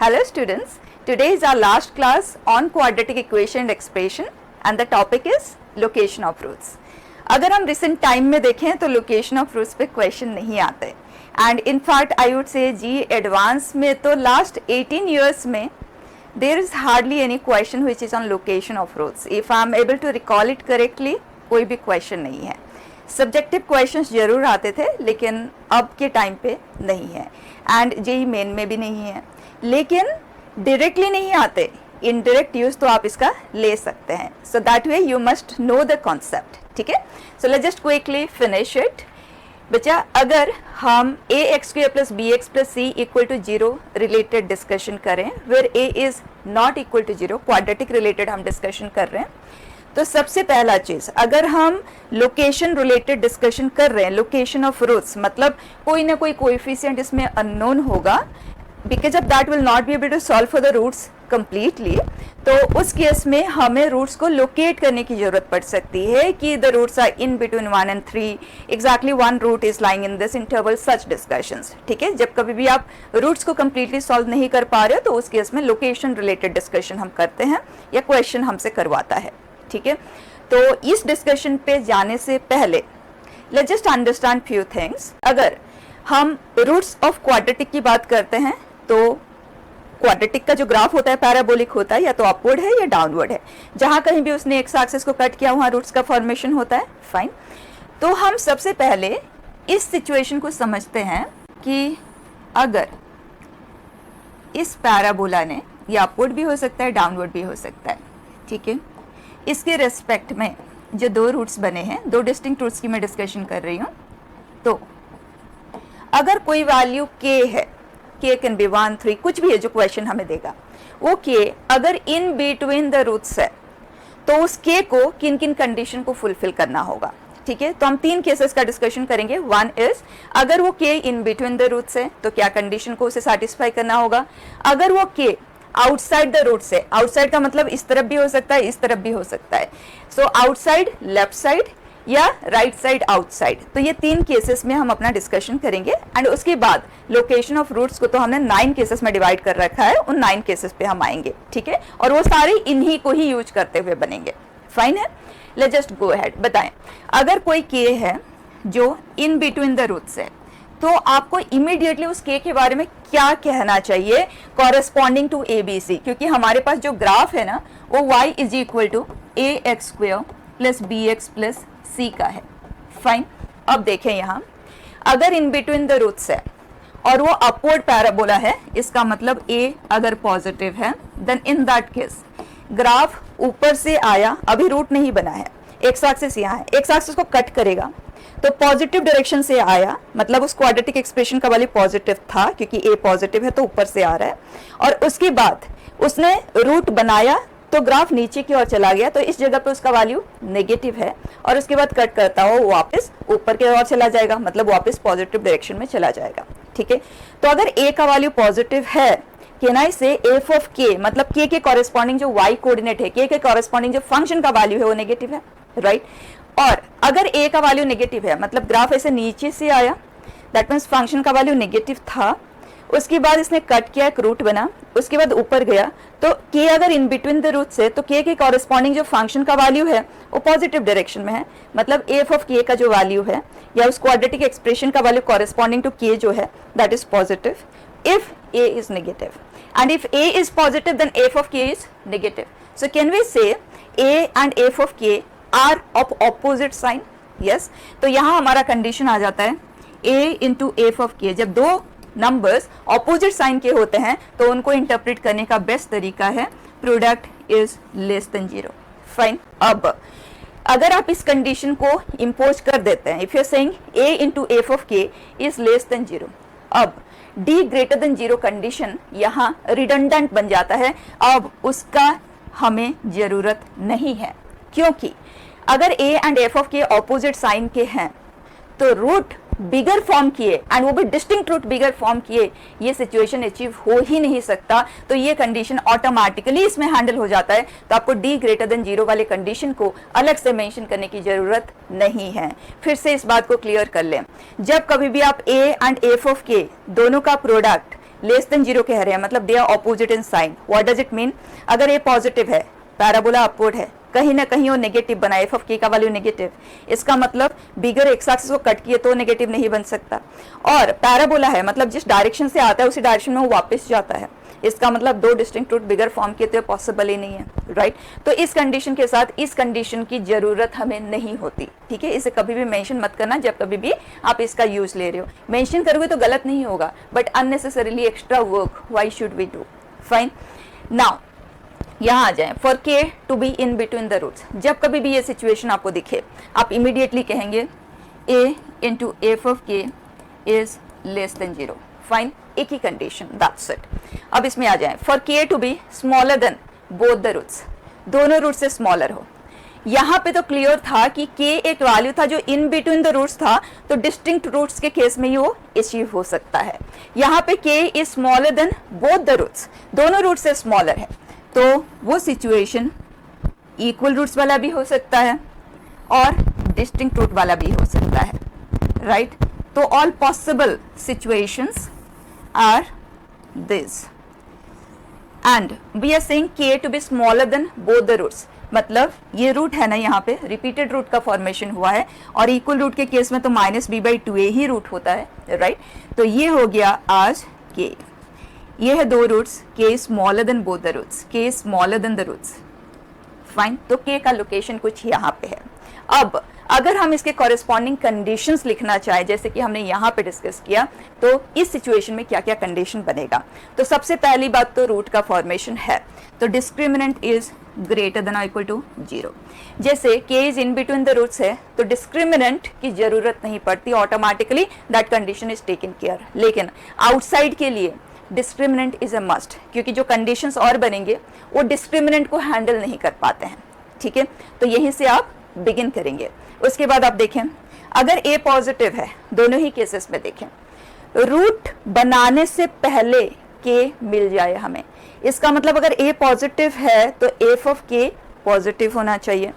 Hello students, today is our last class on quadratic equation and expression and the topic is location of roots. अगर हम recent time में देखें तो location of roots पे question नहीं आते and in fact I would say ji advance में तो last 18 years में there is hardly any question which is on location of roots. If I am able to recall it correctly, कोई भी question नहीं है. Subjective questions जरूर आते थे लेकिन अब के टाइम पे नहीं है एंड जेई मेन में भी नहीं है, लेकिन डायरेक्टली नहीं आते, इनडायरेक्ट यूज तो आप इसका ले सकते हैं. So that way you must know the concept. ठीक है, so let's just quickly finish it. बच्चा, अगर हम A X square plus B X plus C equal to zero related discussion करें where A is not equal to zero, quadratic related हम discussion कर रहे हैं, तो सबसे पहला चीज, अगर हम लोकेशन रिलेटेड डिस्कशन कर रहे हैं, लोकेशन ऑफ रूट्स मतलब कोई ना कोई कोएफिशिएंट इसमें अननोन होगा, because of that will not be able to solve for the roots completely. तो उस केस में हमें रूट्स को लोकेट करने की जरूरत पड़ सकती है कि the roots are in between 1 and 3, exactly 1 root is lying in this interval, such discussions. ठीक है, जब कभी भी आप रूट्स को कंप्लीटली सॉल्व नहीं कर पा रहे हो तो उस केस में लोकेशन रिलेटेड डिस्कशन हम करते हैं या क्वेश्चन हमसे करवाता है. ठीक है, तो इस डिस्कशन पे जाने से पहले let's just understand few things. अगर हम रूट्स ऑफ क्वाड्रेटिक की बात करते हैं तो क्वाड्रेटिक का जो ग्राफ होता है पैराबोलिक होता है, या तो अपवर्ड है या डाउनवर्ड है. जहां कहीं भी उसने एक्स एक्सिस को कट किया वहां रूट्स का फॉर्मेशन होता है. फाइन, तो हम सबसे पहले इस सिचुएशन को समझते हैं कि अगर इस पैराबोला ने, या अपवर्ड भी हो सकता है डाउनवर्ड भी हो सकता है, ठीक है, इसके रेस्पेक्ट में जो दो रूट्स बने हैं, दो डिस्टिंक्ट रूट्स की मैं डिस्कशन कर रही हूं, तो अगर कोई वैल्यू k है, k कैन बी 1, 3, कुछ भी है जो क्वेश्चन हमें देगा, वो k अगर इन बिटवीन द रूट्स है तो उस k को किन किन कंडीशन को फुलफिल करना होगा. ठीक है, तो हम तीन केसेस का डिस्कशन करेंगे. वन इज, अगर वो k in between the roots है तो क्या कंडीशन को उसे सेटिस्फाई करना होगा. अगर वो k आउटसाइड द रूट से, आउटसाइड का मतलब इस तरफ भी हो सकता है, इस तरफ भी हो सकता है, सो आउटसाइड लेफ्ट साइड या राइट साइड आउटसाइड. तो ये तीन केसेस में हम अपना डिस्कशन करेंगे एंड उसके बाद लोकेशन ऑफ रूट्स को तो हमने 9 केसेस में डिवाइड कर रखा है, उन 9 केसेस पे हम आएंगे. ठीक है, और वो सारे इन्हीं को ही यूज करते हुए बनेंगे. फाइन है, लेट्स जस्ट गो अहेड. बताएं, अगर कोई k है जो इन बिटवीन द रूट्स है तो आपको इमीडिएटली उस k के बारे में क्या कहना चाहिए corresponding to A B C, क्योंकि हमारे पास जो ग्राफ है ना वो y is equal to A X square plus B X plus C का है. फाइन, अब देखें यहाँ, अगर इन बिटवीन द रूट्स है और वो अपवर्ड पैराबोला है, इसका मतलब a अगर पॉजिटिव है, then in that case graph ऊपर से आया, अभी रूट नहीं बना है, एक्स एक्सिस यहाँ है, एक्स एक्सिस को कट करेगा तो पॉजिटिव डायरेक्शन से आया, मतलब उस क्वाड्रेटिक एक्सप्रेशन का वैल्यू पॉजिटिव था क्योंकि a पॉजिटिव है तो ऊपर से आ रहा है, और उसके बाद उसने रूट बनाया तो ग्राफ नीचे की ओर चला गया, तो इस जगह पे उसका वैल्यू नेगेटिव है और उसके बाद कट करता हो वापस ऊपर की ओर चला जाएगा, मतलब वापस पॉजिटिव डायरेक्शन में चला जाएगा. ठीक है, तो अगर a का वैल्यू पॉजिटिव है, कैन आई से एफ ऑफ k, मतलब k के कॉरेस्पॉन्डिंग जो y कोऑर्डिनेट है, k के कॉरेस्पॉन्डिंग जो फंक्शन का वैल्यू है वो नेगेटिव है, राइट. और अगर a का वैल्यू नेगेटिव है, मतलब ग्राफ ऐसे नीचे से आया, दैट मीन्स फंक्शन का वैल्यू नेगेटिव था, उसके बाद इसने कट किया, एक रूट बना, उसके बाद ऊपर गया, तो k अगर इन बिटवीन द रूट्स है तो k के कॉरेस्पॉन्डिंग जो फंक्शन का वैल्यू है वो पॉजिटिव डायरेक्शन में है, मतलब एफ ऑफ k का जो वैल्यू है या उस क्वाड्रेटिक एक्सप्रेशन का वैल्यू कॉरेस्पॉन्डिंग टू k जो है that is positive if a is negative, and if a is positive then f of k is negative. So can we say a and f of k are of opposite sign. Yes, तो यहाँ हमारा condition आ जाता है a into f of k. जब दो numbers opposite sign के होते हैं तो उनको इंटरप्रेट करने का बेस्ट तरीका है product is less than 0. Fine, अब अगर आप इस कंडीशन को इम्पोज कर देते हैं, if you are saying a into f of k is less than 0, अब d ग्रेटर देन 0 कंडीशन यहाँ रिडंडेंट बन जाता है, अब उसका हमें जरूरत नहीं है, क्योंकि अगर a and f of k opposite sign के हैं तो रूट बिगर फॉर्म किए, एंड वो भी डिस्टिंक्ट रूट बिगर फॉर्म किए, ये सिचुएशन अचीव हो ही नहीं सकता. तो ये कंडीशन ऑटोमेटिकली इसमें हैंडल हो जाता है, तो आपको d ग्रेटर देन 0 वाले कंडीशन को अलग से मेंशन करने की जरूरत नहीं है. फिर से इस बात को क्लियर कर लें, जब कभी भी आप a and f of k दोनों का प्रोडक्ट लेस देन जीरो कह रहे हैं, मतलब they are opposite in sign. What does it mean? अगर ए पॉजिटिव है, पैराबोला अपवर्ड है, कहीं ना कहीं वो नेगेटिव बना, एफ ऑफ के का वैल्यू नेगेटिव, इसका मतलब बिगर एक्स एक्सिस को कट किए तो नेगेटिव नहीं बन सकता। और पैराबोला है, मतलब जिस डायरेक्शन से आता है उसी डायरेक्शन में वो वापस जाता है, इसका मतलब दो डिस्टिंक्ट रूट बिगर फॉर्म किए तो पॉसिबल ही नहीं है, राइट। तो इस कंडीशन के साथ इस कंडीशन की जरूरत हमें नहीं होती, ठीक है। इसे कभी भी मेंशन मत करना जब कभी भी आप इसका यूज ले रहे हो। मेंशन करोगे तो गलत नहीं होगा, but unnecessarily extra work why should we do? Fine. Now यहाँ आ जाए, for k to be in between the roots. जब कभी भी ये सिचुएशन आपको दिखे, आप इमीडिएटली कहेंगे a इंटू एफ ऑफ के is less than zero. Fine, एक ही कंडीशन, दैट्स इट। अब इसमें आ जाए, for k to be smaller than both the roots, दोनों रूट से स्मॉलर हो। यहाँ पे तो क्लियर था कि के एक वैल्यू था जो इन बिटवीन द रूट्स था, तो डिस्टिंक्ट रूट्स के केस में ही वो अचीव हो सकता है। यहाँ पे k is smaller than both the roots, दोनों रूट से स्मॉलर है, तो वो सिचुएशन इक्वल रूट्स वाला भी हो सकता है और डिस्टिंक्ट रूट वाला भी हो सकता है, राइट। तो all possible situations are this and we are saying K to be smaller than both the roots, मतलब ये रूट है ना, यहाँ पे रिपीटेड रूट का फॉर्मेशन हुआ है और इक्वल रूट के केस में तो minus B by two a ही रूट होता है, राइट। तो ये हो गया आज के, ये है दो roots, K smaller than both the roots, K smaller than the roots. Fine, तो के का लोकेशन कुछ यहाँ पे है। अब अगर हम इसके कॉरेस्पॉन्डिंग कंडीशंस लिखना चाहे, जैसे कि हमने यहाँ पे डिस्कस किया, तो इस सिचुएशन में क्या क्या कंडीशन बनेगा। तो सबसे पहली बात तो रूट का फॉर्मेशन है, तो डिस्क्रिमिनेंट इज ग्रेटर देन और इक्वल टू जीरो। जैसे k is in between the roots है तो डिस्क्रिमिनेंट की जरूरत नहीं पड़ती, automatically that condition is taken care. लेकिन आउटसाइड के लिए डिस्क्रिमिनेंट इज अ मस्ट, क्योंकि जो कंडीशंस और बनेंगे वो डिस्क्रिमिनेंट को हैंडल नहीं कर पाते हैं, ठीक है। तो यहीं से आप बिगिन करेंगे। उसके बाद आप देखें, अगर ए पॉजिटिव है, दोनों ही केसेस में देखें, रूट बनाने से पहले के मिल जाए हमें, इसका मतलब अगर ए पॉजिटिव है तो एफ ऑफ के पॉजिटिव होना चाहिए।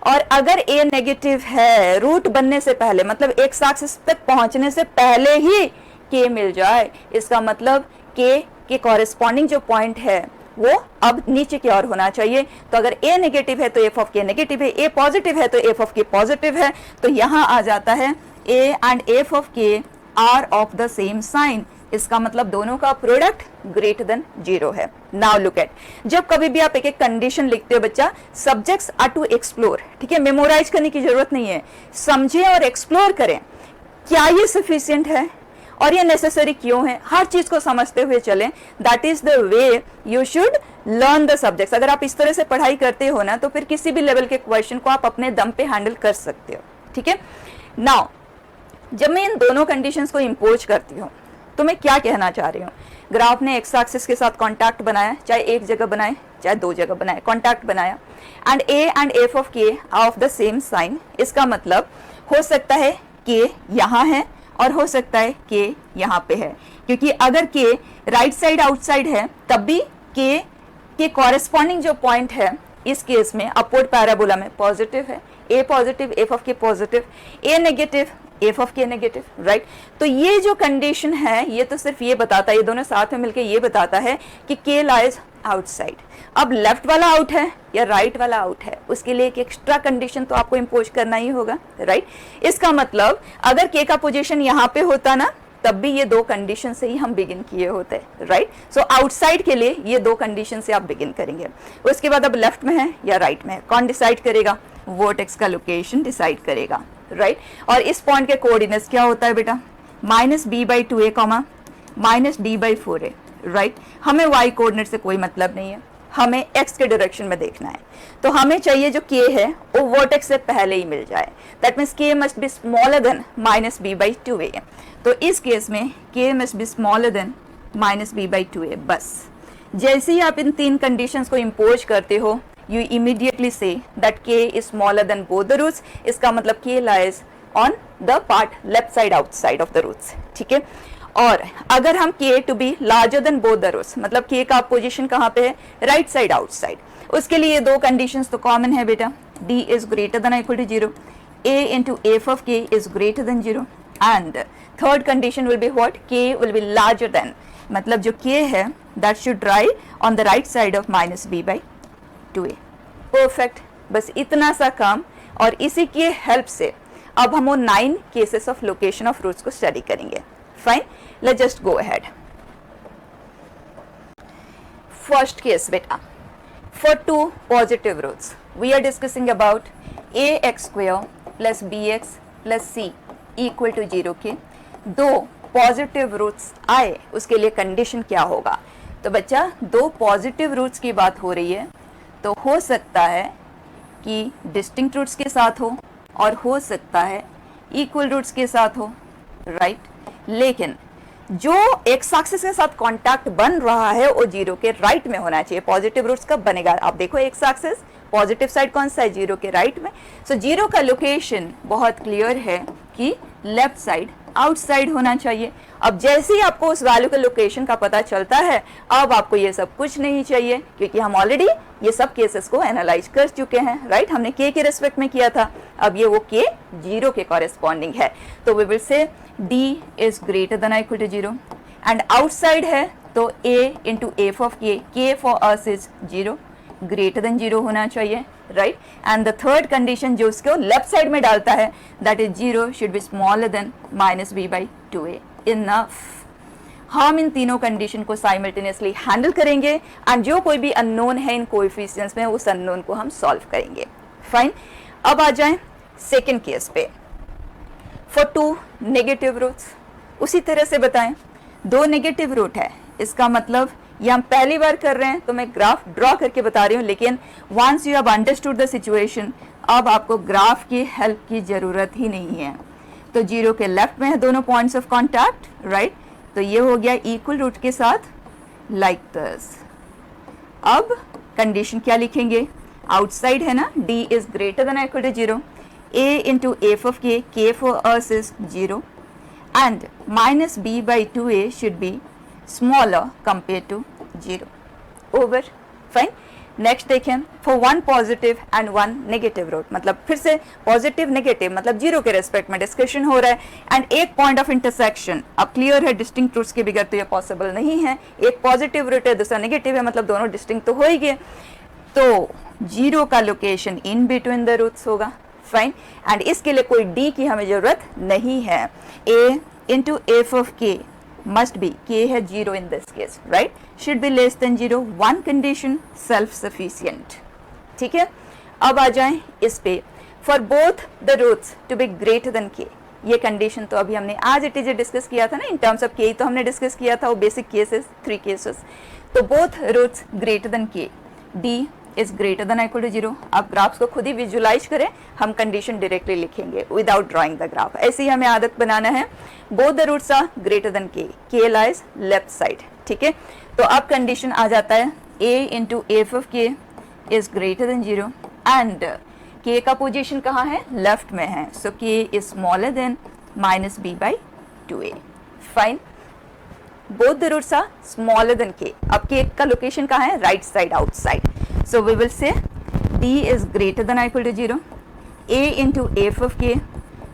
और अगर ए नेगेटिव है, रूट बनने से पहले, मतलब एक्स एक्सिस तक पहुंचने से पहले ही के मिल जाए, इसका मतलब के कॉरेस्पॉन्डिंग जो पॉइंट है वो अब नीचे की ओर होना चाहिए। तो अगर ए नेगेटिव है तो एफ ऑफ के नेगेटिव है, ए पॉजिटिव है तो एफ ऑफ के पॉजिटिव है, तो यहाँ आ जाता है a and f of k are of the same sign, इसका मतलब दोनों का प्रोडक्ट ग्रेटर देन जीरो है। नाउ लुक एट, जब कभी भी आप एक एक कंडीशन लिखते हो बच्चा, सब्जेक्ट्स आर टू एक्सप्लोर, ठीक है, मेमोराइज करने की जरूरत नहीं है, समझें और एक्सप्लोर करें, क्या ये सफिशिएंट है और ये नेसेसरी क्यों है, हर चीज को समझते हुए चलें। That is the way you should learn the subjects. अगर आप इस तरह से पढ़ाई करते हो ना, तो फिर किसी भी लेवल के क्वेश्चन को आप अपने दम पे हैंडल कर सकते हो, ठीक है। नाउ जब मैं इन दोनों कंडीशंस को इंपोज करती हूँ तो मैं क्या कहना चाह रही हूँ, ग्राफ ने एक्स एक्सिस के साथ कॉन्टैक्ट बनाया, चाहे एक जगह बनाए चाहे दो जगह बनाए, कॉन्टैक्ट बनाया, and A and f of के ऑफ द सेम साइन, इसका मतलब हो सकता है के यहाँ है और हो सकता है के यहाँ पे है, क्योंकि अगर के राइट साइड आउटसाइड है तब भी के कॉरेस्पॉन्डिंग जो पॉइंट है इस केस में अपवर्ड पैराबोला में पॉजिटिव है, ए पॉजिटिव एफ ऑफ के positive, A negative F of के नेगेटिव, राइट। तो ये जो कंडीशन है ये तो सिर्फ ये बताता है, ये दोनों साथ में मिलकर ये बताता है कि के लाइज आउटसाइड। अब लेफ्ट वाला आउट है या राइट वाला आउट है, उसके लिए एक एक्स्ट्रा कंडीशन तो आपको इंपोज करना ही होगा, राइट। इसका मतलब अगर के का पोजीशन यहाँ पे होता ना, तब भी ये दो कंडीशन से ही हम बिगिन किए होते, राइट। सो आउटसाइड के लिए ये दो कंडीशन से आप बिगिन करेंगे। उसके बाद अब लेफ्ट में है या राइट में है, कौन डिसाइड करेगा? वर्टेक्स का लोकेशन डिसाइड करेगा, राइट। और इस पॉइंट के कोऑर्डिनेट्स क्या होता है बेटा? Minus B by two a comma minus d by four a, right. हमें वाई कोऑर्डिनेट से कोई मतलब नहीं है, हमें एक्स के डायरेक्शन में देखना है। तो हमें चाहिए जो के है वो वर्टेक्स से पहले ही मिल जाए, that means K must be smaller than minus B by two A. तो इस केस में K must be smaller than minus B by two A. बस जैसे ही आप इन तीन कंडीशंस को इंपोज करते हो, you immediately say that k is smaller than both the roots, इसका मतलब k lies on the part left side outside of the roots, ठीक है। और अगर हम k to be larger than both the roots, मतलब k का position कहाँ पे है? राइट साइड आउटसाइड, उसके लिए दो कंडीशंस तो कॉमन है बेटा, d is greater than or equal to 0, a into f of k is greater than 0, and third condition will be what? k will be larger than मतलब जो k है that should lie on the right side of minus B by 2a। Perfect, बस इतना सा काम, और इसी की हेल्प से अब हम वो 9 cases of location of roots को स्टडी करेंगे। Fine, let's just go ahead. First case बेटा, for two positive roots we are discussing about ax square plus bx plus c equal to 0 के दो पॉजिटिव रूट्स आए, उसके लिए condition क्या होगा? तो बच्चा दो पॉजिटिव रूट्स की बात हो रही है, तो हो सकता है कि डिस्टिंक्ट रूट्स के साथ हो और हो सकता है इक्वल रूट्स के साथ हो, राइट? लेकिन जो एक्स एक्सिस के साथ कांटेक्ट बन रहा है वो जीरो के राइट में होना चाहिए। पॉजिटिव रूट्स कब बनेगा? आप देखो एक्स एक्सिस पॉजिटिव साइड कौन सा है? जीरो के राइट में। सो जीरो का लोकेशन बहुत क्लियर है कि लेफ्ट साइड आउटसाइड होना चाहिए। अब जैसे ही आपको उस वैल्यू के लोकेशन का पता चलता है, अब आपको ये सब कुछ नहीं चाहिए, क्योंकि हम ऑलरेडी ये सब केसेस को एनालाइज कर चुके हैं, राइट? हमने के रिस्पेक्ट में किया था, अब ये वो के जीरो के कॉरेस्पॉन्डिंग है। तो we will say d is greater than or equal to 0 and outside है तो a into f of k for us is 0, greater than 0 होना चाहिए, right? and the third condition जो उसको लेफ्ट साइड में डालता है that is 0 should be smaller than minus b by 2a। enough, हम इन तीनों कंडीशन को साइमल्टेनियसली हैंडल करेंगे एंड जो कोई भी अननोन है इन कोएफिशिएंट्स में उस अननोन को हम सॉल्व करेंगे। फाइन, अब आ जाएं सेकेंड केस पे। फॉर टू नेगेटिव रूट्स उसी तरह से बताएं, दो नेगेटिव रूट है, इसका मतलब ये हम पहली बार कर रहे हैं तो मैं ग्राफ ड्रॉ करके बता रही हूँ, लेकिन once you have understood the situation अब आपको ग्राफ की हेल्प की जरूरत ही नहीं है। तो जीरो के लेफ्ट में है दोनों पॉइंट्स ऑफ कॉन्टैक्ट, राइट? तो ये हो गया इक्वल रूट के साथ लाइक दिस। अब कंडीशन क्या लिखेंगे? आउटसाइड है ना, d is greater than equal to 0, a into f of k for us is 0 and minus b by 2a should be smaller compared to 0. Over. Fine. Next देखें, for one positive and one negative root, मतलब फिर से positive negative मतलब zero के respect में discussion हो रहा है एंड एक पॉइंट ऑफ इंटरसेक्शन। अब क्लियर है डिस्टिंक्ट रूट्स के बगैर तो ये पॉसिबल नहीं है, एक पॉजिटिव रूट है दूसरा नेगेटिव है, मतलब दोनों डिस्टिंक्ट तो हो ही गए। तो जीरो का location in between the roots होगा। फाइन, एंड इसके लिए कोई d की हमें जरूरत नहीं है। a into f of k must be, k है 0 in this case, right? should be less than 0, one condition self sufficient। ठीक है, अब आ जाएं इस पे, for both the roots to be greater than k, ये कंडीशन तो अभी हमने आज इट इज डिस्कस किया था ना, इन टर्म्स ऑफ k तो हमने डिस्कस किया था वो बेसिक केसेस, 3 केसेस। तो both roots greater than k, d is greater than or equal to 0। आप ग्राफ्स को खुद ही विजुलाइज करें, हम कंडीशन डायरेक्टली लिखेंगे विदाउट ड्राइंग द ग्राफ। ऐसे ही हमें आदत बनाना है। Both the roots are greater than k lies left side. ठीक है, तो अब कंडीशन आ जाता है a into f of k is greater than 0 and k का पोजीशन कहाँ है? लेफ्ट में है, सो k is smaller than minus b by 2a। Fine, both the roots are smaller than k। अब k का लोकेशन कहाँ है? Right side outside. So we will say d is greater than or equal to 0, a into f of k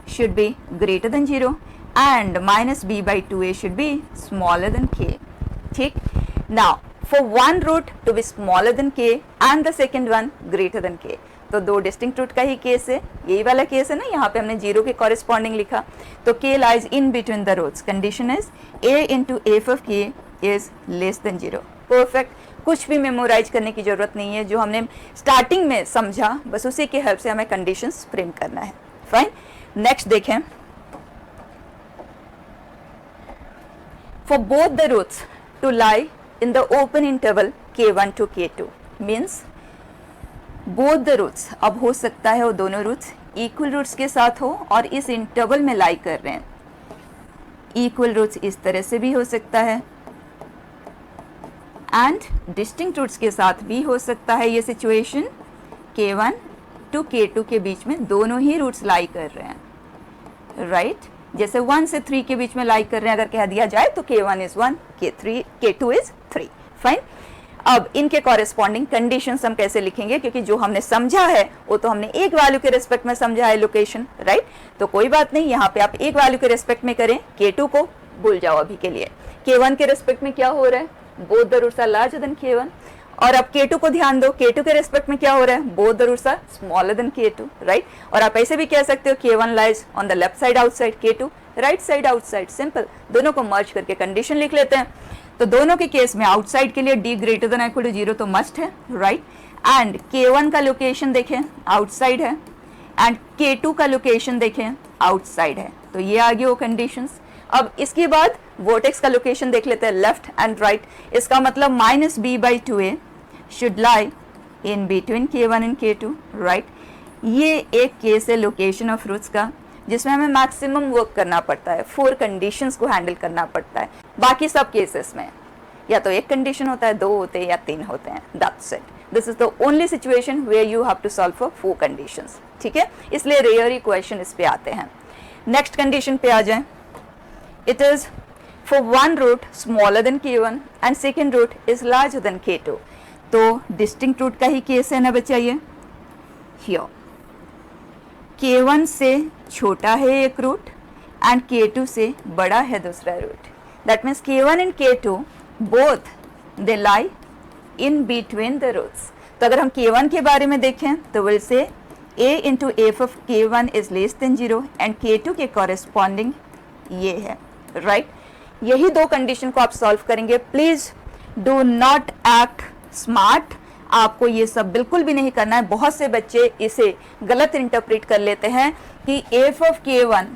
should be greater than 0 and minus b by 2a should be smaller than k। ठीक, now for one root to be smaller than k and the second one greater than k, तो दो distinct root का ही case है, यही वाला case है ना, यहाँ पे हमने जीरो के कॉरेस्पॉन्डिंग लिखा, तो k lies in between the roots, condition is a into f of k is less than 0। Perfect, कुछ भी मेमोराइज करने की जरूरत नहीं है, जो हमने स्टार्टिंग में समझा बस उसी की हेल्प से हमें कंडीशंस फ्रेम करना है। फाइन, नेक्स्ट देखें, for both the roots to lie in the open interval k1 to k2 means both the roots, अब हो सकता है वो दोनों रूट्स इक्वल रूट्स के साथ हो और इस इंटरवल में लाई कर रहे हैं। इक्वल रूट्स इस तरह से भी हो सकता है एंड डिस्टिंक्ट रूट्स के साथ भी हो सकता है। ये सिचुएशन k1 to k2 के बीच में दोनों ही रूट्स लाई कर रहे हैं, राइट? जैसे 1 से 3 के बीच में लाई कर रहे हैं अगर कह दिया जाए तो k1 is 1, k2 is 3। Fine, अब इनके कॉरेस्पॉन्डिंग कंडीशंस हम कैसे लिखेंगे, क्योंकि जो हमने समझा है वो तो हमने एक वैल्यू के रिस्पेक्ट में समझा है लोकेशन, राइट? तो कोई बात नहीं, यहाँ पे आप एक वैल्यू के रिस्पेक्ट में करें, k2 को भूल जाओ अभी के लिए। K1 के रिस्पेक्ट में क्या हो रहा है, both the roots are larger than K1। और अब K2 को ध्यान दो, K2 के रिस्पेक्ट में क्या हो रहा है, both the roots are smaller than K2, right. और आप ऐसे भी कह सकते हो K1 lies on the left side outside, K2 right side outside, simple. दोनों को मर्ज करके कंडीशन लिख लेते हैं। तो दोनों के केस में आउटसाइड के लिए D greater than equal to 0 तो मस्ट है, राइट। एंड K1 का लोकेशन देखें आउटसाइड है, एंड K2 का लोकेशन देखें आउटसाइड है, तो ये आ गई वो कंडीशंस। अब इसके बाद वर्टेक्स का लोकेशन देख लेते हैं लेफ्ट एंड राइट। इसका मतलब -b/2a should lie in between K1 and K2, right. ये एक केस है लोकेशन ऑफ रूट्स का, जिसमें हमें मैक्सिमम वर्क करना पड़ता है, 4 कंडीशंस को हैंडल करना पड़ता है। बाकी सब केसेस में या तो एक कंडीशन होता है, 2 होते हैं या 3 होते हैं, that's it. This is the only situation where you have to solve for 4 conditions, ठीक है। इसलिए रेयर ही क्वेश्चन इस पे आते हैं। नेक्स्ट कंडीशन पे आ जाएं। It is for one root smaller than K1 and second root is larger than K2। तो डिस्टिंक्ट रूट का ही केस है ना बच्चा, ये हियर K1 से छोटा है एक रूट एंड K2 से बड़ा है दूसरा root. That means K1 and K2 both they lie in between the roots. तो अगर हम K1 के बारे में देखें तो will say a into f of K1 is less than 0 and K2 के कॉरेस्पॉन्डिंग ये है, राइट। यही 2 कंडीशन को आप सॉल्व करेंगे। Please do not act smart, आपको ये सब बिल्कुल भी नहीं करना है। बहुत से बच्चे इसे गलत इंटरप्रेट कर लेते हैं कि f of K1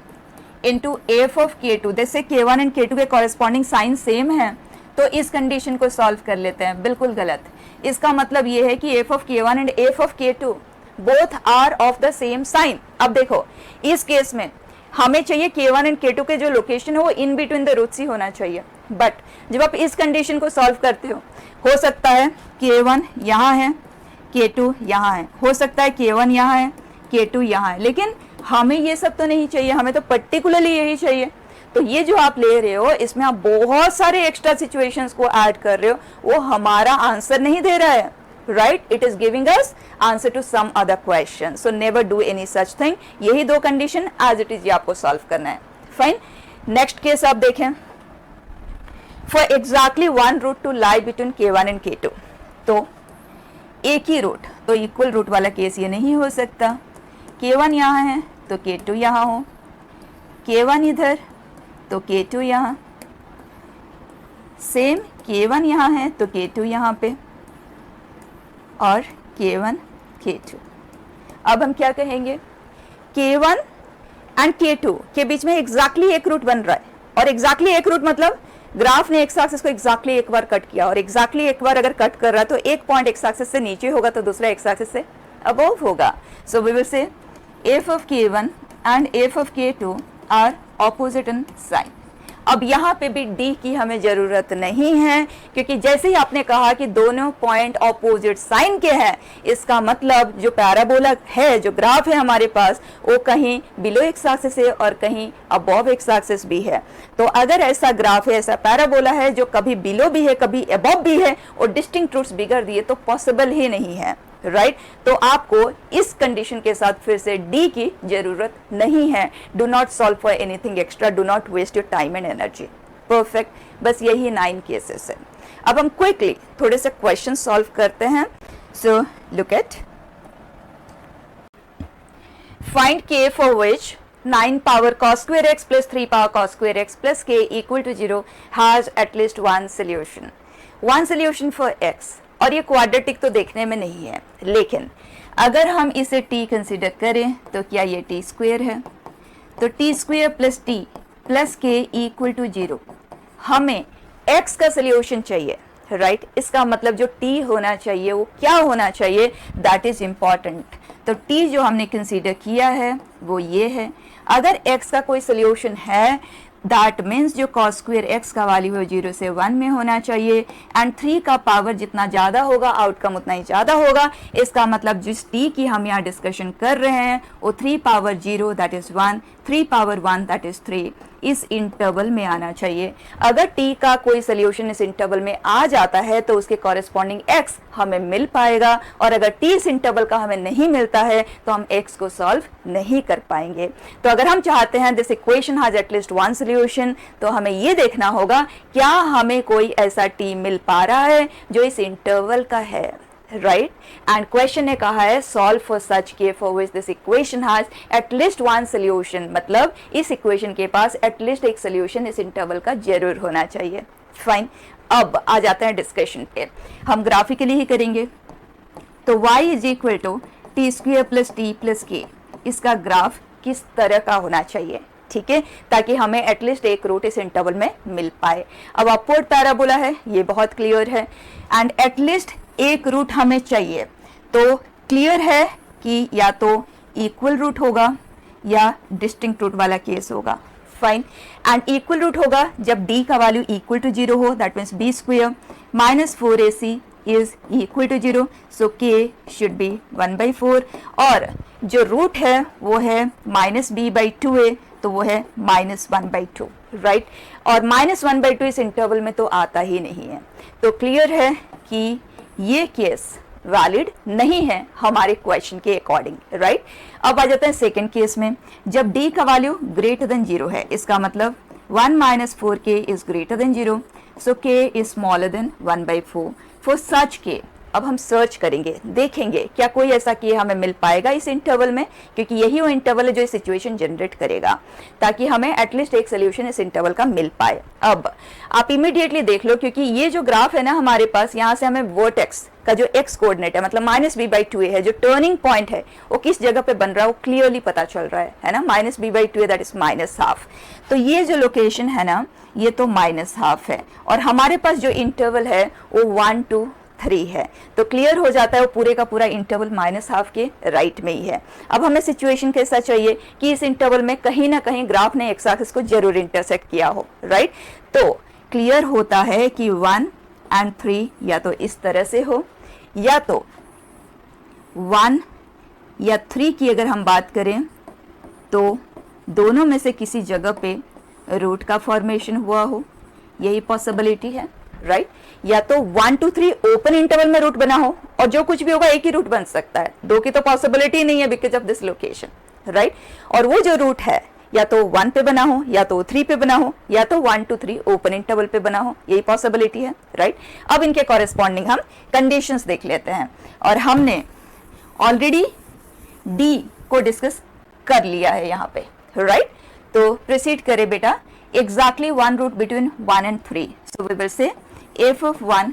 into f of K2, जैसे K1 एंड K2 के कॉरेस्पॉन्डिंग साइन सेम है तो इस कंडीशन को सॉल्व कर लेते हैं, बिल्कुल गलत। इसका मतलब ये है कि f of K1 and f of K2 both are of the same sign. अब देखो इस केस में हमें चाहिए K1 एंड K2 के जो लोकेशन है वो इन बिटवीन द रूट्स ही होना चाहिए, बट जब आप इस कंडीशन को सॉल्व करते हो सकता है K1 यहाँ है, K2 यहाँ है, हो सकता है K1 यहाँ है, K2 यहाँ है, लेकिन हमें ये सब तो नहीं चाहिए, हमें तो पर्टिकुलरली यही चाहिए। तो ये जो आप ले रहे हो इसमें आप बहुत सारे एक्स्ट्रा सिचुएशंस को ऐड कर रहे हो, वो हमारा आंसर नहीं दे रहा है, right. It is giving us answer to some other question, so never do any such thing. यही 2 कंडीशन एज इट इज ये आपको सॉल्व करना है, फाइन। नेक्स्ट केस आप देखें, for exactly one root to lie between K1 and K2। तो एक ही रूट, तो इक्वल रूट वाला केस ये नहीं हो सकता। K1 यहाँ है तो K2 यहाँ हो, K1 इधर तो K2 यहाँ, सेम K1 यहाँ है तो K2 यहाँ पे, और K1 K2। अब हम क्या कहेंगे, K1 एंड K2 के बीच में एग्जैक्टली एक रूट बन रहा है, और एग्जैक्टली एक रूट मतलब ग्राफ ने एक्स एक्सिस को एग्जैक्टली एक बार कट किया, और एग्जैक्टली एक बार अगर कट कर रहा है तो एक पॉइंट एक्स एक्सिस से नीचे होगा तो दूसरा एक्स एक्सिस से अबव होगा। So we will say f of K1 and f of K2 are opposite in sign. अब यहाँ पे भी D की हमें जरूरत नहीं है, क्योंकि जैसे ही आपने कहा कि दोनों पॉइंट ऑपोजिट साइन के हैं, इसका मतलब जो पैराबोला है, जो ग्राफ है हमारे पास, वो कहीं बिलो एक्स एक्सिस है और कहीं अबव एक्स एक्सिस भी है। तो अगर ऐसा ग्राफ है, ऐसा पैराबोला है जो कभी बिलो भी है कभी अबव भी है और डिस्टिंक्ट रूट्स बिगड़ दिए, तो पॉसिबल ही नहीं है, राइट। तो आपको इस कंडीशन के साथ फिर से D की जरूरत नहीं है। Do not solve for anything extra, do not waste your time and energy. Perfect, बस यही 9 केसेस है। अब हम क्विकली थोड़े से क्वेश्चन सॉल्व करते हैं। So look at, find K for which 9 power cos square x plus 3 power cos square x plus k equal to 0 has at least one solution. One solution for x, और ये quadratic तो देखने में नहीं है, लेकिन अगर हम इसे t कंसिडर करें तो क्या ये t स्क्वायर है, तो t square plus t plus के इक्वल टू 0। हमें x का सोल्यूशन चाहिए, राइट। इसका मतलब जो t होना चाहिए वो क्या होना चाहिए, दैट इज इम्पॉर्टेंट। तो t जो हमने कंसीडर किया है वो ये है। अगर x का कोई सोल्यूशन है, दैट मीन्स जो cos स्क्वायर x का वैल्यू है 0 से 1 में होना चाहिए, एंड 3 का पावर जितना ज़्यादा होगा आउटकम उतना ही ज़्यादा होगा। इसका मतलब जिस t की हम यहाँ डिस्कशन कर रहे हैं वो 3 power 0 that is 1, 3 power 1 that is 3 इस इंटरवल में आना चाहिए। अगर t का कोई सोल्यूशन इस इंटरवल में आ जाता है तो उसके कॉरेस्पॉन्डिंग x हमें मिल पाएगा, और अगर t इस इंटरवल का हमें नहीं मिलता है तो हम x को सॉल्व नहीं कर पाएंगे। तो अगर हम चाहते हैं this equation has at least one solution, तो हमें ये देखना होगा क्या हमें कोई ऐसा t मिल पा रहा है जो इस इंटरवल का है, राइट। एंड क्वेश्चन ने कहा है सॉल्व फॉर सच के for which this equation has at least one solution, मतलब इस इक्वेशन के पास एटलीस्ट एक सोल्यूशन इस इंटरवल का जरूर होना चाहिए। फाइन, अब आ जाते हैं डिस्कशन पे। हम ग्राफिकली ही करेंगे। तो y is equal to t square plus t plus k, इसका ग्राफ किस तरह का होना चाहिए, ठीक है, ताकि हमें एटलीस्ट एक रूट इस इंटरवल में मिल पाए। अब अपवर्ड पैराबोला है, ये बहुत क्लियर है, एंड एटलीस्ट एक रूट हमें चाहिए। तो क्लियर है कि या तो इक्वल रूट होगा या डिस्टिंक्ट रूट वाला केस होगा। फाइन, एंड इक्वल रूट होगा जब d का वैल्यू इक्वल टू 0 हो, that means b square minus 4ac is equal to 0, so k should be 1/4, और जो रूट है वो है माइनस b/2a, तो वो है -1/2, राइट। और -1/2 इस इंटरवल में तो आता ही नहीं है, तो क्लियर है कि ये केस वैलिड नहीं है हमारे क्वेश्चन के अकॉर्डिंग, राइट। अब आ जाते हैं सेकंड केस में, जब d का वैल्यू ग्रेटर देन 0 है, इसका मतलब 1 - 4k is greater than 0, so k is smaller then 1/4 for such k। अब हम सर्च करेंगे, देखेंगे क्या कोई ऐसा के हमें मिल पाएगा इस इंटरवल में, क्योंकि यही वो इंटरवल है जो इस सिचुएशन जनरेट करेगा, ताकि हमें एटलीस्ट एक सोल्यूशन इस इंटरवल का मिल पाए। अब आप इमीडिएटली देख लो, क्योंकि ये जो ग्राफ है ना हमारे पास, यहाँ से हमें वर्टेक्स का जो x कोऑर्डिनेट है, मतलब -b/2a है, जो टर्निंग पॉइंट है वो किस जगह पे बन रहा है वो क्लियरली पता चल रहा है ना, -b/2a दैट इज -1/2। तो ये जो लोकेशन है ना, ये तो -1/2 है, और हमारे पास जो इंटरवल है वो 1 to 3 है, तो क्लियर हो जाता है वो पूरे का पूरा इंटरवल -1/2 के राइट में ही है। अब हमें सिचुएशन कैसा चाहिए कि इस इंटरवल में कहीं ना कहीं ग्राफ ने एक्स एक्सिस को जरूर इंटरसेक्ट किया हो, राइट। तो क्लियर होता है कि 1 और 3 या तो इस तरह से हो, या तो 1 या 3 की अगर हम बात करें तो दोनों में से किसी जगह पे रूट का फॉर्मेशन हुआ हो, यही पॉसिबिलिटी है, राइट। या तो 1 to 3 ओपन इंटरवल में रूट बना हो, और जो कुछ भी होगा एक ही रूट बन सकता है, 2 की तो पॉसिबिलिटी नहीं है because of this location, right. और वो जो रूट है या तो 1 पे बना हो, या तो 3 पे बना हो, या तो 1 to 3 ओपन इंटरवल पे बना हो, यही पॉसिबिलिटी है, राइट। अब इनके कॉरेस्पॉन्डिंग हम कंडीशंस देख लेते हैं, और हमने ऑलरेडी डी को डिस्कस कर लिया है यहाँ पे, राइट। तो प्रोसीड करें बेटा, exactly one root between 1 and 3. So we will say f of 1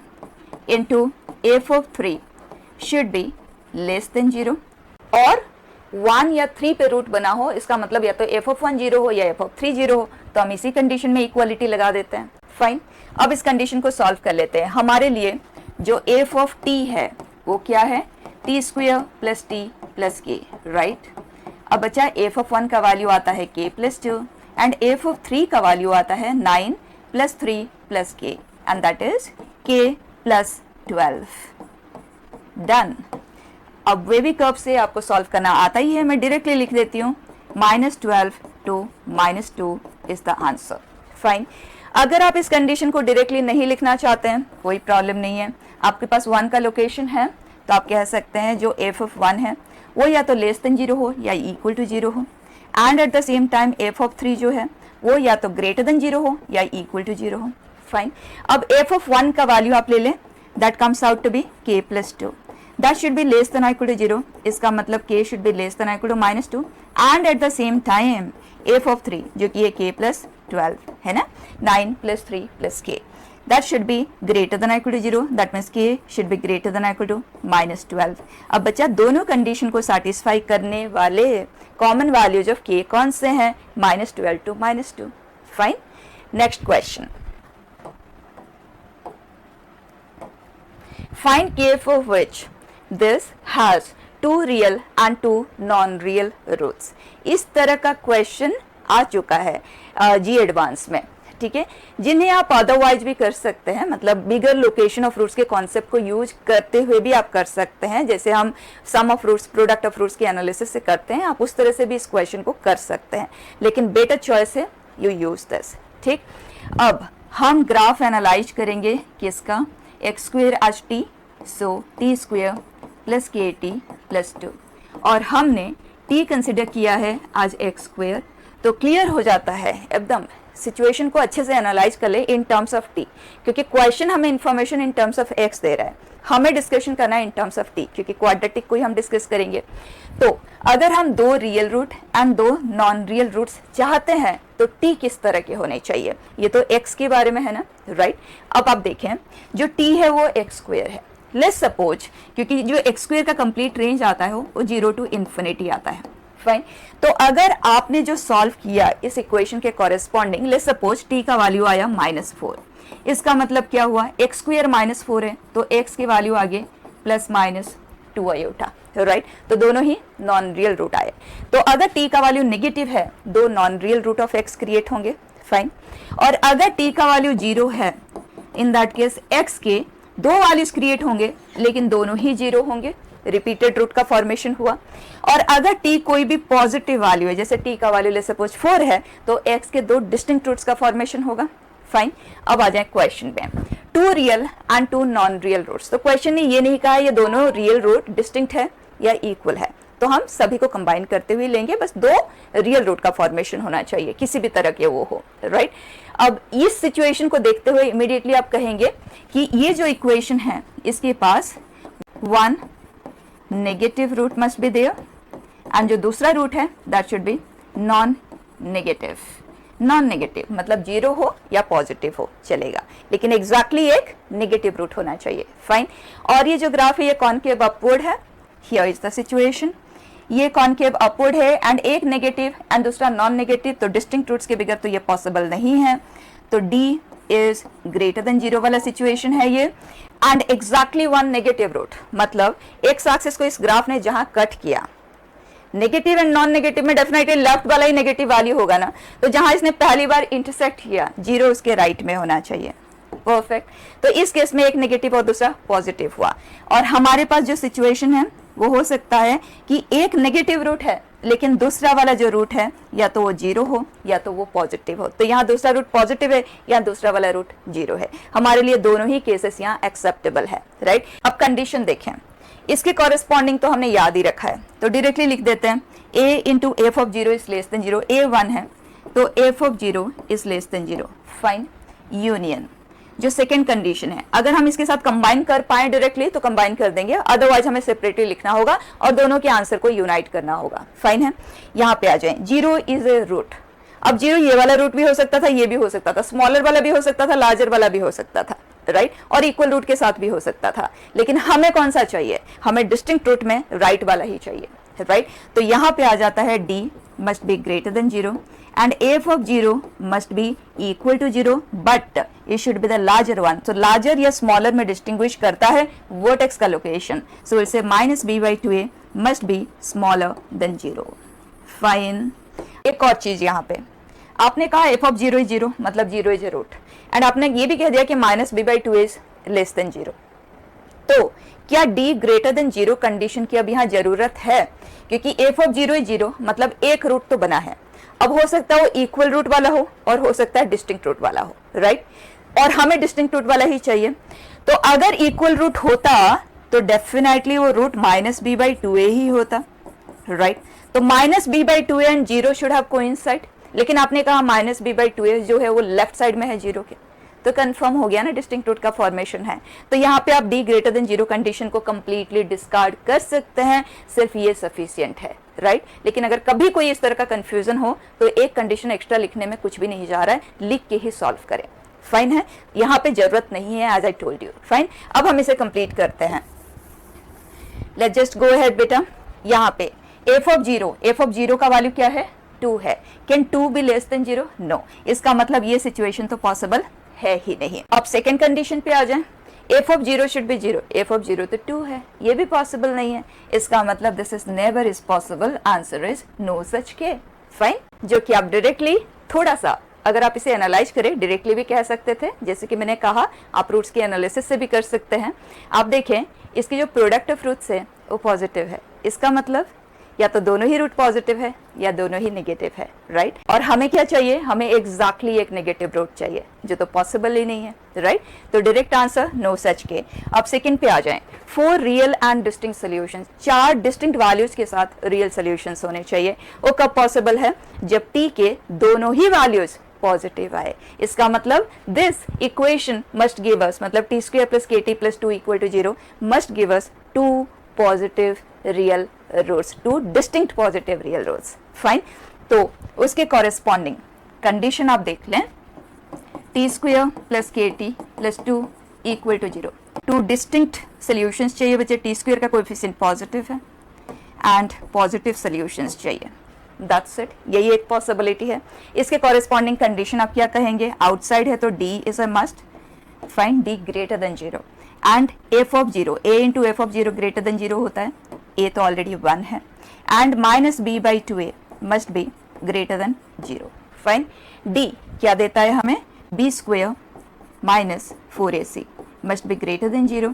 into f of 3 should be less than 0, और 1 या 3 पे रूट बना हो, इसका मतलब या तो f of 1 0 हो या f of 3 0 हो, तो हम इसी कंडीशन में इक्वालिटी लगा देते हैं। फाइन, अब इस कंडीशन को सॉल्व कर लेते हैं। हमारे लिए जो f of t है वो क्या है, t square plus t plus k, right. अब बचा f of 1 का वैल्यू आता है k plus 2, and f of 3 का वैल्यू आता है 9 plus 3 plus k, and that is k plus 12. Done. अब वेवी कर्व से आपको सॉल्व करना आता ही है, मैं डायरेक्टली लिख देती हूँ, -12 to -2 is the answer. Fine, अगर आप इस कंडीशन को डायरेक्टली नहीं लिखना चाहते हैं कोई प्रॉब्लम नहीं है, आपके पास 1 का लोकेशन है, तो आप कह सकते हैं जो f of 1 है वो या तो लेस देन 0 हो या इक्वल टू 0 हो, and at the same time f of 3 जो है वो या तो ग्रेटर देन 0 हो या इक्वल टू 0 हो। फाइन, अब f of 1 का वैल्यू आप ले लें, that comes out to be k plus 2, that should be less than equal to 0, इसका मतलब k should be less than equal to -2, and at the same time f of 3 जो कि ये k plus 12 है ना, 9 plus 3 plus k, that should be greater than equal to 0, that means k should be greater than equal to -12. अब बच्चा दोनों condition को satisfy करने वाले कॉमन वैल्यूज ऑफ k कौन से हैं, -12 to -2. Fine, next question, find k for which this has 2 real and 2 non-real roots. इस तरह का क्वेश्चन आ चुका है जी एडवांस में, ठीक है, जिन्हें आप अदरवाइज भी कर सकते हैं, मतलब बिगर लोकेशन ऑफ रूट्स के कॉन्सेप्ट को यूज करते हुए भी आप कर सकते हैं, जैसे हम sum of roots, product of roots के एनालिसिस से करते हैं, आप उस तरह से भी इस क्वेश्चन को कर सकते हैं, लेकिन बेटर चॉइस है यू यूज दिस। ठीक, अब हम ग्राफ एनालाइज करेंगे किसका, एक्स स्क्वेयर आज T, so T square plus k t plus 2, और हमने टी कंसिडर किया है आज एक्स स्क्वेयर, तो क्लियर हो जाता है एकदम। सिचुएशन को अच्छे से एनालाइज कर ले इन टर्म्स ऑफ टी, क्योंकि क्वेश्चन हमें information in terms of X दे रहा है, हमें डिस्कशन करना है इन टर्म्स ऑफ टी, क्योंकि क्वाड्रेटिक को ही हम डिस्कस करेंगे। तो अगर हम 2 real root and 2 non real roots चाहते हैं तो टी किस तरह के होने चाहिए, ये तो एक्स के बारे में है ना, राइट। अब आप देखें, जो टी है वो एक्स स्क्वेयर है, लेट्स सपोज, क्योंकि जो एक्स स्क्वेयर का कंप्लीट रेंज आता है वो 0 टू इन्फिनिटी आता है, फाइन। तो अगर आपने जो सॉल्व किया इस इक्वेशन के कॉरेस्पॉन्डिंग, लेट्स सपोज टी का वैल्यू आया -4, इसका मतलब क्या हुआ, एक्स स्क्वेयर -4 है तो एक्स की वैल्यू आगे +-2 आयोटा, राइट। तो दोनों ही नॉन रियल रूट आए। तो अगर टी का वैल्यू नेगेटिव है, 2 non real root of x create होंगे, फाइन। और अगर टी का वैल्यू 0 है, इन दैट केस एक्स के 2 वैल्यूज क्रिएट होंगे, लेकिन दोनों ही 0 होंगे, रिपीटेड रूट का फॉर्मेशन हुआ। और अगर t कोई भी पॉजिटिव वैल्यू है, जैसे t का वैल्यू ले सपोज 4 है, तो x के 2 डिस्टिंक्ट रूट्स का फॉर्मेशन होगा, फाइन। अब आ जाए क्वेश्चन पे, 2 real and 2 non real roots. तो क्वेश्चन ने ये नहीं कहा ये दोनों रियल रूट डिस्टिंक्ट है या इक्वल है, तो हम सभी को कंबाइन करते हुए लेंगे, बस 2 रियल रूट का फॉर्मेशन होना चाहिए, किसी भी तरह के वो हो, राइट। अब इस सिचुएशन को देखते हुए इमीडिएटली आप कहेंगे कि ये जो इक्वेशन है इसके पास 1 negative root must be there, and जो दूसरा रूट है that should be non negative. Non negative मतलब 0 हो या पॉजिटिव हो चलेगा, लेकिन एग्जैक्टली एक नेगेटिव रूट होना चाहिए, फाइन। और ये जो ग्राफ है ये कॉनकेव अपवर्ड है, हियर इज द सिचुएशन, ये कॉनकेव अपवर्ड है एंड एक नेगेटिव एंड दूसरा नॉन नेगेटिव, तो डिस्टिंक्ट रूट्स के बगैर तो ये पॉसिबल नहीं है, तो d इज ग्रेटर देन 0 वाला सिचुएशन है ये। एंड एग्जैक्टली 1 नेगेटिव रूट, मतलब एक्स एक्सिस को इस ग्राफ ने जहां कट किया, नेगेटिव एंड नॉन नेगेटिव में डेफिनेटली लेफ्ट वाला ही नेगेटिव वैल्यू होगा ना, तो जहां इसने पहली बार इंटरसेक्ट किया 0 उसके राइट में होना चाहिए, परफेक्ट। तो इस केस में एक नेगेटिव और दूसरा पॉजिटिव हुआ, और हमारे पास जो सिचुएशन है वो हो सकता है कि एक नेगेटिव रूट है, लेकिन दूसरा वाला जो रूट है या तो वो 0 हो या तो वो पॉजिटिव हो, तो यहाँ दूसरा रूट पॉजिटिव है या दूसरा वाला रूट 0 है, हमारे लिए दोनों ही केसेस यहाँ एक्सेप्टेबल है, राइट। अब कंडीशन देखें, इसके कॉरेस्पॉन्डिंग तो हमने याद ही रखा है, तो डायरेक्टली लिख देते हैं a into f of 0 is less than 0, a 1 है तो F of 0 is less than 0, fine. Union जो सेकेंड कंडीशन है, अगर हम इसके साथ कंबाइन कर पाए डायरेक्टली तो कंबाइन कर देंगे, अदरवाइज हमें सेपरेटली लिखना होगा और दोनों के आंसर को यूनाइट करना होगा, फाइन है। यहाँ पे आ जाए, 0 इज ए रूट। अब 0 ये वाला रूट भी हो सकता था, ये भी हो सकता था, स्मॉलर वाला भी हो सकता था, लार्जर वाला भी हो सकता था, राइट, और इक्वल रूट के साथ भी हो सकता था, लेकिन हमें कौन सा चाहिए, हमें डिस्टिंक्ट रूट में राइट वाला ही चाहिए, राइट। तो यहाँ पे आ जाता है d must be greater than 0 and f of 0 must be equal to 0 but it should be the larger one. So larger या smaller में distinguish करता है vertex का location. So we'll say minus b by 2a must be smaller than 0. Fine. एक और चीज यहाँ पे आपने कहा f of 0 is 0 मतलब 0 is a root and आपने ये भी कह दिया कि minus b by 2 is less than 0. तो क्या d greater than 0 कंडीशन की अब यहाँ जरूरत है, क्योंकि f of 0 is 0 मतलब एक रूट तो बना है, अब हो सकता है वो इक्वल रूट वाला हो और हो सकता है डिस्टिंक्ट रूट वाला हो, राइट, और हमें डिस्टिंक्ट रूट वाला ही चाहिए। तो अगर इक्वल रूट होता तो डेफिनेटली वो root minus B by 2a ही होता, राइट। तो minus B by 2a and 0 should have coincide, लेकिन आपने कहा माइनस बी बाई 2a जो है वो लेफ्ट साइड में है 0 के, तो कंफर्म हो गया ना डिस्टिंक्ट रूट का फॉर्मेशन है। तो यहाँ पे आप d ग्रेटर देन 0 कंडीशन को कंप्लीटली डिस्कार्ड कर सकते हैं, सिर्फ ये सफिशिएंट है, राइट। लेकिन अगर कभी कोई इस तरह का कंफ्यूजन हो तो एक कंडीशन एक्स्ट्रा लिखने में कुछ भी नहीं जा रहा है, लिख के ही सॉल्व करें, फाइन है, यहाँ पे जरूरत नहीं है as I told you, fine. अब हम इसे कंप्लीट करते हैं, लेट्स जस्ट गो अहेड बेटा। यहाँ पे f ऑफ 0 का वैल्यू क्या है, 2 है, can 2 be less than 0, no, इसका मतलब ये सिचुएशन तो पॉसिबल है ही नहीं। अब सेकेंड कंडीशन पे आ जाए, f of 0 should be 0, f of 0 तो 2 है, ये भी पॉसिबल नहीं है, इसका मतलब this is never is possible, answer is no such k, fine. जो कि आप डायरेक्टली थोड़ा सा अगर आप इसे एनालाइज करें, डायरेक्टली भी कह सकते थे, जैसे कि मैंने कहा आप रूट्स की एनालिसिस से भी कर सकते हैं। आप देखें इसकी जो प्रोडक्ट ऑफ रूट्स है वो पॉजिटिव है, इसका मतलब या तो दोनों ही रूट पॉजिटिव है या दोनों ही नेगेटिव है, राइट। और हमें क्या चाहिए, हमें एग्जैक्टली एक नेगेटिव रूट चाहिए, जो तो पॉसिबल ही नहीं है, राइट। तो डायरेक्ट आंसर नो सच के। अब सेकंड पे आ जाएं, 4 real and distinct solutions, 4 distinct values के साथ रियल सॉल्यूशंस होने चाहिए। वो कब पॉसिबल है, जब टी के दोनों ही वैल्यूज पॉजिटिव आए। इसका मतलब this equation must give us, मतलब t square plus k t plus 2 equal to 0 must give us 2 positive real roots, 2 distinct positive real roots, fine. तो उसके कॉरेस्पॉन्डिंग कंडीशन आप देख लें, t square plus k t plus 2 equal to 0, 2 distinct solutions चाहिए बच्चे, t square का coefficient positive है and positive solutions चाहिए, दैट्स इट, यही एक पॉसिबिलिटी है। इसके कॉरेस्पॉन्डिंग कंडीशन आप क्या कहेंगे, आउटसाइड है तो D is a must, fine D greater than 0 and f of 0, a into f of 0 greater than 0 होता है, ए तो ऑलरेडी 1 है, and minus B by 2a must be greater than 0, फाइन। डी क्या देता है हमें, b square minus 4ac must be greater than 0।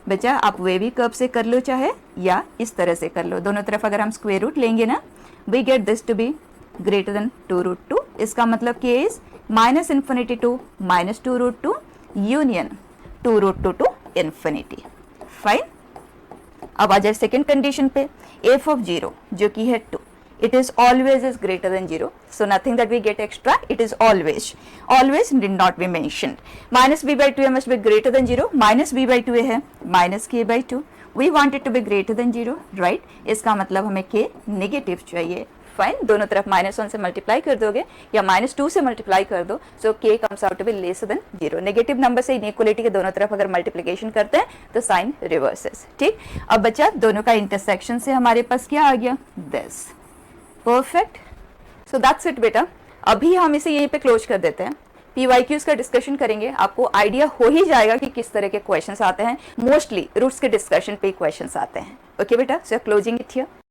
बच्चा आप वे भी कर्व से कर लो चाहे या इस तरह से कर लो, दोनों तरफ अगर हम स्क्वायर रूट लेंगे ना, we get this to be greater than 2√2। इसका मतलब कि is minus infinity to minus 2√2 union 2√2 to infinity, fine. अब आ जाए सेकेंड कंडीशन पे, एफ ऑफ 0 जो कि है 2, it is always is greater than 0, so nothing that we get extra, it is always did not be mentioned। minus b by 2a must be greater than 0, minus b by 2a है minus k by 2, we want it to be greater than 0, right। इसका मतलब हमें k negative चाहिए, fine. दोनों तरफ -1 से multiply कर दोगे या -2 से मल्टीप्लाई कर दो, so k comes out to be lesser than 0। Negative number से इनइक्वालिटी के दोनों तरफ अगर मल्टीप्लिकेशन करते हैं तो साइन रिवर्सेस, ठीक। अब बच्चा दोनों का इंटरसेक्शन से हमारे पास क्या आ गया, this, perfect. So that's it बेटा, अभी हम इसे यहीं पे क्लोज कर देते हैं। PYQs का डिस्कशन करेंगे, आपको आइडिया हो ही जाएगा कि किस तरह के क्वेश्चंस आते हैं, मोस्टली रूट्स के डिस्कशन पे क्वेश्चंस आते हैं। ओके बेटा, सो क्लोजिंग इट हियर।